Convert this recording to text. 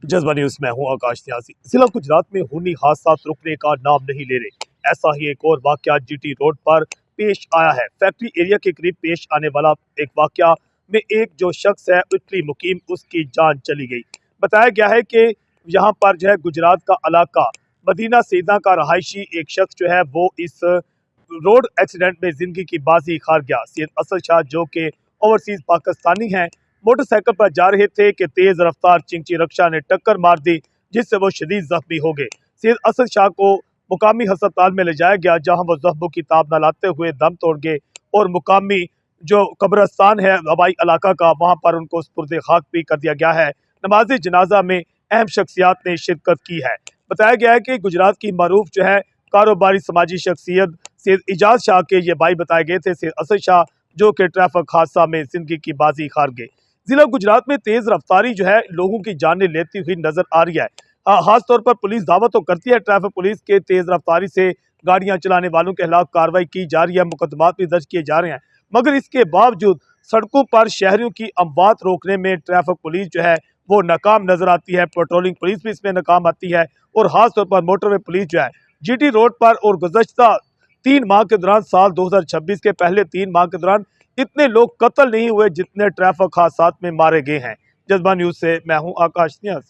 जज्बा न्यूज में हूं आकाश न्यासी। जिला गुजरात में खूनी हादसा रुकने का नाम नहीं ले रहे। ऐसा ही एक और वाकया जीटी रोड पर पेश आया है। फैक्ट्री एरिया के करीब पेश आने वाला एक वाकया में एक जो शख्स है इटली मुकीम, उसकी जान चली गई। बताया गया है कि यहाँ पर जो है गुजरात का इलाका मदीना सैदा का रहायशी एक शख्स जो है वो इस रोड एक्सीडेंट में जिंदगी की बाजी हार गया। सैयद असद शाह जो कि ओवरसीज पाकिस्तानी हैं, मोटरसाइकिल पर जा रहे थे कि तेज रफ्तार चिंची रक्षा ने टक्कर मार दी, जिससे वो शदीद जख्मी हो गए। सैयद असद शाह को मुकामी अस्पताल में ले जाया गया, जहां वो जख्मों की ताब न लाते हुए दम तोड़ गए और मुकामी जो कब्रस्तान है हवाई इलाका का, वहां पर उनको सुपुर्द खाक भी कर दिया गया है। नमाज जनाजा में अहम शख्सियात ने शिरकत की है। बताया गया है कि गुजरात की मरूफ जो है कारोबारी समाजी शख्सियत सैयद इजाज शाह के ये भाई बताए गए थे, सैयद असद शाह, जो कि ट्रैफिक हादसा में जिंदगी की बाजी हार गए। जिला गुजरात में तेज रफ्तारी जो है लोगों की जानें लेती हुई नजर आ रही है। खास तौर पर पुलिस दावा तो करती है, ट्रैफिक पुलिस के तेज रफ्तारी से गाड़ियां चलाने वालों के खिलाफ कार्रवाई की जा रही है, मुकदमात भी दर्ज किए जा रहे हैं, मगर इसके बावजूद सड़कों पर शहरियों की अमवात रोकने में ट्रैफिक पुलिस जो है वो नाकाम नजर आती है। पेट्रोलिंग पुलिस भी इसमें नाकाम आती है और खासतौर पर मोटरवे पुलिस जो है जीटी रोड पर और गुज़श्ता 3 माह के दौरान, साल 2026 के पहले 3 माह के दौरान इतने लोग कत्ल नहीं हुए जितने ट्रैफिक हादसात में मारे गए हैं। जज्बा न्यूज से मैं हूं आकाश न्यास।